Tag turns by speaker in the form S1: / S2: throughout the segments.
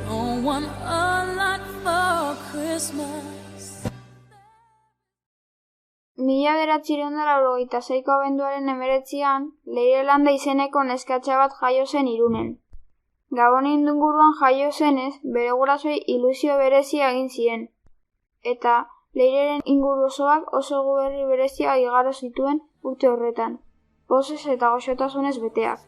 S1: Don't want a lot for Christmas.
S2: 1986ko abenduaren 19an, Leire Landa izeneko neskatxa bat jaio zen Irunen. Gabon inguruan jaio zenez, bere gurasoei ilusio berezia egin zien, eta Leireren inguru osoak oso berri berezia igaro zituen urte horretan, pozez eta goxotasunez beteak.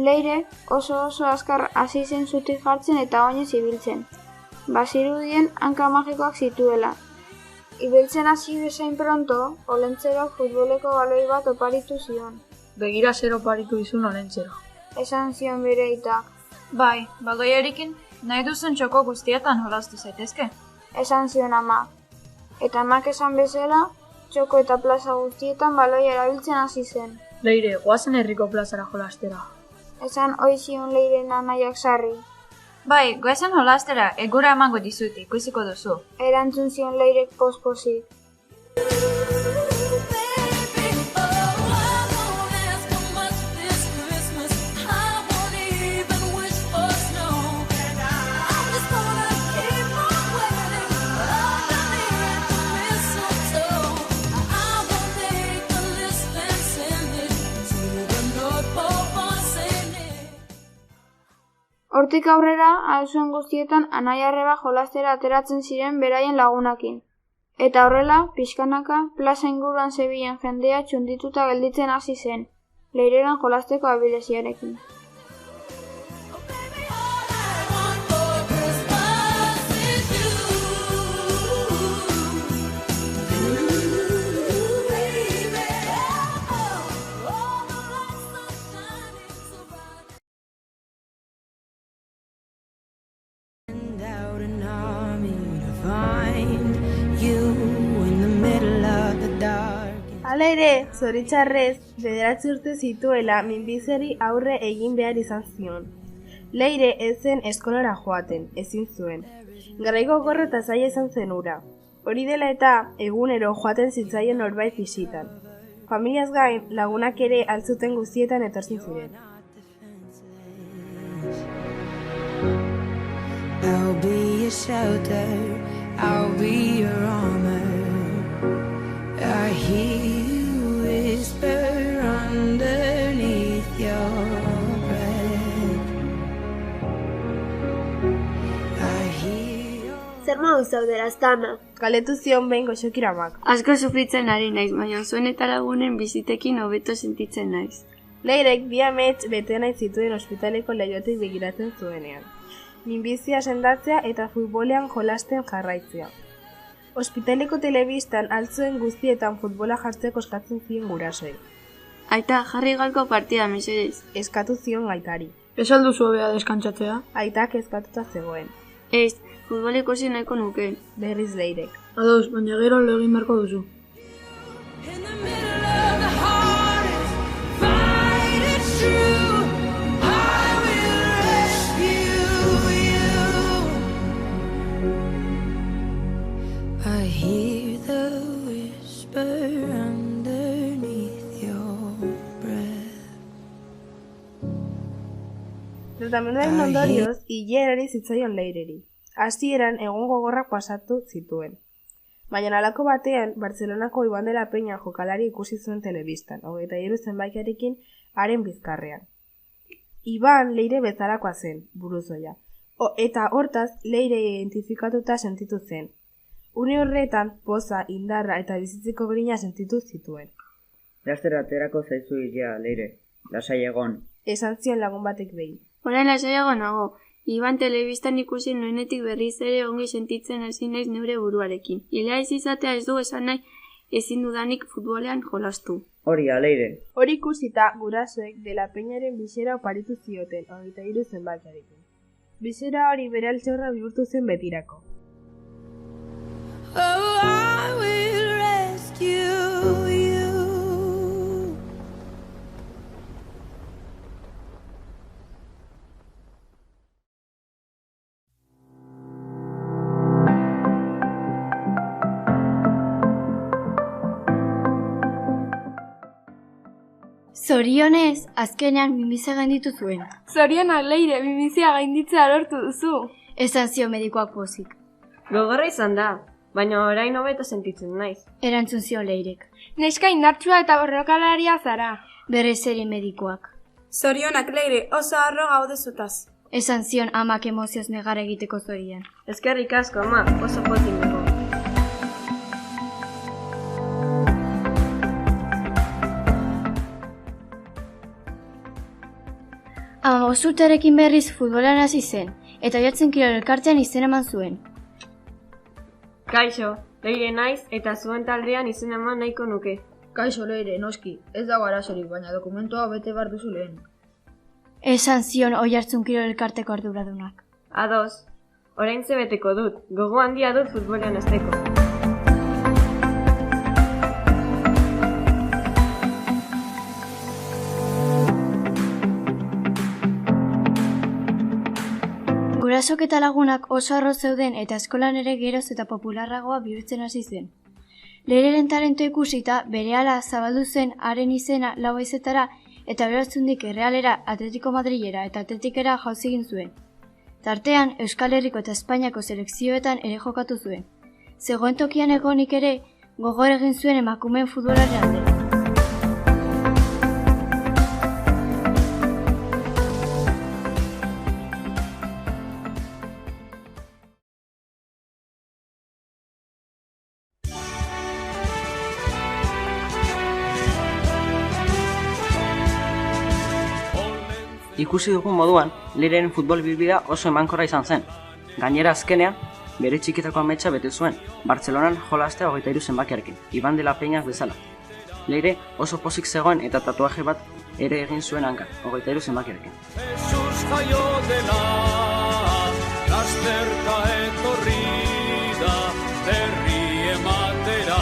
S2: Leire oso azkar hasi zen zutik jartzen eta oinez ibiltzen. Bazirudien hanka magikoak zituela. Ibiltzen hasi bezain pronto, Olentzeroak futboleko baloi bat oparitu zion.
S3: Begira zer oparitu izun Olentzero.
S2: Esan zion bere aitak.
S4: Bai, baloiarekin nahi duzen txoko guztietan jolastu zaitezke.
S2: Esan zion ama. Eta amak esan bezala, txoko eta plaza guztietan baloia erabiltzen hasi zen.
S3: Leire, goazen herriko plazara jolastera.
S2: Esan ohi zion Leiren anaiak sarri.
S4: Bai, goazen jolastera, egura emango dizut, ikusiko duzu.
S2: Erantzun zion Leirek pospozik. Hortik aurrera, auzoen guztietan anai-arreba jolastera ateratzen ziren beraien lagunakin. Eta horrela, pixkanaka, plaza inguruan zebilen jendea txundituta gelditzen hasi zen, Leireran jolasteko abileziarekin.
S5: Hala ere, zoritxarrez, 9 urte zituela minbizeri aurre egin behar izan zion. Leire ez zen eskolara joaten, ezin zuen. Garaiko gorro eta zaila izan zen ura. Hori dela eta egunero joaten zitzaien norbait bisitan. Familiaz gain, lagunak ere altzuten guztietan etortzen ziren.
S1: I'll be your shelter, I'll be your armor. I hear you whisper underneath your breath. I hear
S6: Zer modu zaude Laztana?
S5: Galetu zion behin Goxokiramak.
S7: Asko sufritzen ari naiz, baina zuen eta lagunen bizitekin hobeto sentitzen naiz.
S5: Leirek 2 amets bete nahi zituen ospitaleko leihotik begiratzen zuenean. Minbizia sendatzea eta futbolean jolasten jarraitzea. Ospitaleko telebistan altzuen guztietan futbola jartzeko eskatzen zien gurasoei.
S7: Aita, jarri galko partida, mesedez.
S5: Eskatu zion aitari.
S3: Ez alduzu hobea deskantzatzea?
S5: Aitak eskatuta zegoen.
S7: Ez, futbol ikusi nahiko nuke.
S5: Berriz Leirek.
S3: Ados, baina gero lo egin beharko duzu.
S1: in the middle of the hardest fight, it's true. I will rescue you. I hear the whisper underneath your breath.
S5: Tratamenduaren ondorioz, hilerari zitzaion Leireri. Hasieran egun gogorrak pasatu zituen. Baina halako batean, Bartzelonako Iban de la Peña jokalari ikusi zuen telebistan, 23 zenbakiarekin haren bizkarrean. Iban Leire bezalakoa zen, buruzoia. Eta hortaz, Leire identifikatuta sentitu zen. Une horretan, poza, indarra eta bizitzeko grina sentitu zituen.
S8: Lastera aterako zaizu ilea, Leire. Lasai egon.
S5: Esan zion lagun batek behin.
S7: Orain lasaiago nago. Iban telebistan ikusi nuenetik berriz ere ongi sentitzen hasi naiz neure buruarekin. Ilea ez izatea ez du esan nahi ezin dudanik futbolean jolastu.
S8: Hori, Leire.
S5: Hori ikusita gurasoek de la Peñaren bisera oparitu zioten, 23 zenbakiarekin. Bisera hori bere altxorra bihurtu zen betirako.
S1: Oh, I will rescue you.
S7: Zorionez, azkenean minbiza gainditu zuen.
S9: Zorionak Leire, minbizia gainditzea lortu duzu.
S7: Esan zio medikoak pozik.
S10: Gogorra izan da, baina orain hobeto sentitzen naiz.
S7: Erantzun zio Leirek.
S9: Neska indartsua eta borrokalaria zara.
S7: Berriz ere medikoak.
S11: Zorionak Leire, oso harro gaude zutaz.
S7: Esan zion amak emozioz negar egiteko zorian.
S10: Eskerrik asko, ama, oso pozik nago.
S7: Ama urterekin berriz futbolan hasi zen, eta Oiartzun Kirol Elkartean izen eman zuen.
S10: Kaixo, Leire naiz eta zuen taldean izen eman nahiko nuke.
S3: Kaixo Leire, noski, ez dago arazorik, baina dokumentua bete behar duzu lehen.
S7: Esan zion Oiartzun Kirol Elkarteko arduradunak.
S10: Ados, orain beteko dut, gogo handia dut futbolean hasteko.
S7: Gurasok eta lagunak oso arro zeuden eta eskolan ere geroz eta popularragoa bihurtzen hasi zen. Leireren talento ikusita, berehala zabaldu zen haren izena lau haizetara eta Oiartzundik Errealera, Atletico Madrilera eta Atletikera jauzi egin zuen. Tartean, Euskal Herriko eta Espainiako selekzioetan ere jokatu zuen. Zegoen tokian egonik ere, gogor egin zuen emakumeen futbolaren alde.
S12: Ikusi dugun moduan, Leireren futbol bilbidea oso emankorra izan zen. Gainera azkenean, bere txikitako ametsa bete zuen, Bartzelonan jolastea 23 zenbakiarekin, Iban de la Peña bezala. Leire oso pozik zegoen eta tatuaje bat ere egin zuen hankan, 23 zenbakiarekin.
S13: Jesus jaio dela, lasterka etorri da, berri ematera.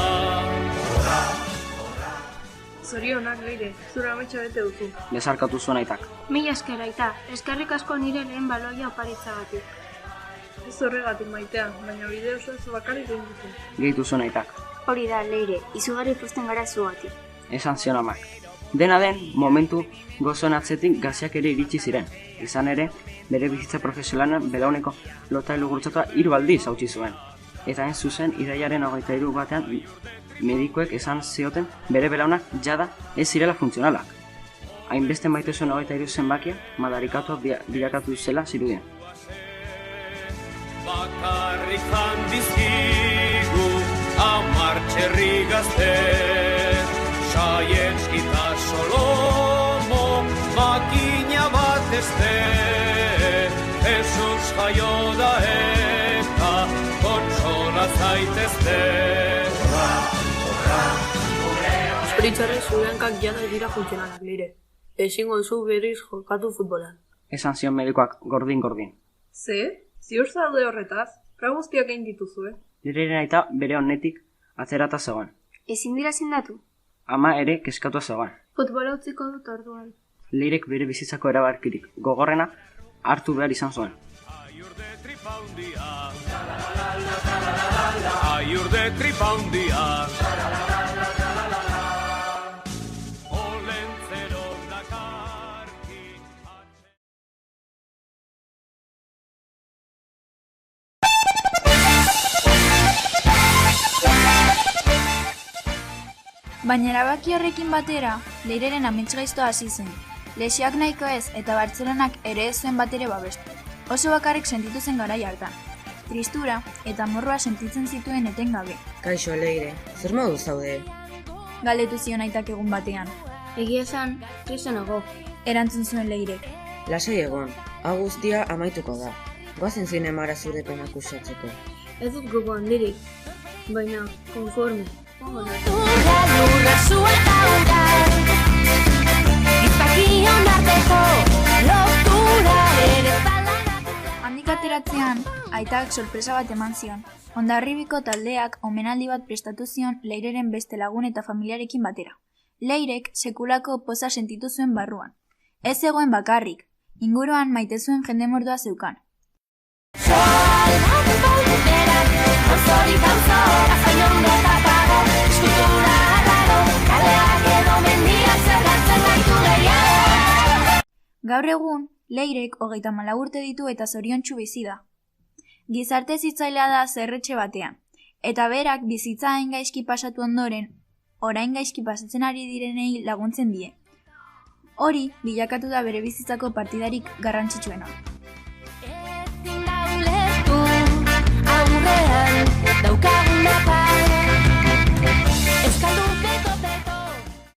S9: Zorionak Leire, zura ametsa bete duzu.
S12: Bezarkatu zuen aitak.
S7: Mila esker aita, eskerrik asko nire lehen baloia oparitzagatik.
S9: Ez horregatik maitea, baina bide oso ez bakarrik egin duzu.
S12: Gehitu zuen aitak.
S7: Hori da, Leire, izugarri posten gara zugatik.
S12: Esan zion amak. Dena den, momentu gozoen atzetik gaziak ere iritsi ziren. Izan ere, bere bizitza profesionalean belauneko lotailu gurtzatua 3 aldiz hautsi zuen. Eta hain zuzen, irailaren 23 batean medikuek esan zioten bere belaunak jada ez zirela funtzionalak. Hainbeste maite zuen 23 zenbakia, madarikatua bilakatu zela zirudien.
S13: Bakarrik handizkigu, 10 txerri gazte, Saietski eta Solomo, makina bat ezte, Jesus jaio da eta kontsola zaitezte.
S3: Esperitzarren zure hankak jada dira funtzionalak, Leire. Ezingo duzu berriz jokatu futbolan.
S12: Esan zion medikoak gordin-gordin.
S9: Ze? Ziur zaude horretaz? Fra guztiak egin dituzu,
S12: Leireren aita bere honetik atzerata zegoen.
S7: Ezin dira zindatu?
S12: Ama ere keskatua zegoen.
S7: Futbola utziko dut orduan.
S12: Leirek bere bizitzako erabakirik gogorrena hartu behar izan zuen.
S13: Aiur de tripa hundia.
S4: Baina erabaki horrekin batera, Leireren amets gaiztoa hasi zen. Lesioak nahiko ez eta Bartzelonak ere ez zuen batere babestu. Oso bakarrik sentitu zen garai hartan. Tristura eta morroa sentitzen zituen etengabe.
S14: Kaixo Leire, zer modu zaude?
S4: Galdetu zion aitak egun batean.
S7: Egia esan, triste nago.
S4: Erantzun zuen Leirek.
S14: Lasai egon, hau guztia amaituko da. Goazen zinemara zure penak usatzeko.
S7: Ez dut gogo handirik, baina konforme.
S4: Handik ateratzean, aitak sorpresa bat eman zion. Hondarribiko taldeak omenaldi bat prestatu zion Leireren beste lagun eta familiarekin batera. Leirek sekulako poza sentitu zuen barruan. Ez zegoen bakarrik, inguruan maite zuen jende mordoa zeukan. Gaur egun, Leirek 34 urte ditu eta zoriontsu bizi da. Gizarte zitzailea da zerretxe batean, eta berak bizitza hain gaizki pasatu ondoren, orain gaizki pasatzen ari direnei laguntzen die. Hori bilakatu da bere bizitzako partidarik garrantzitsuena.
S1: Aurrean daukaguna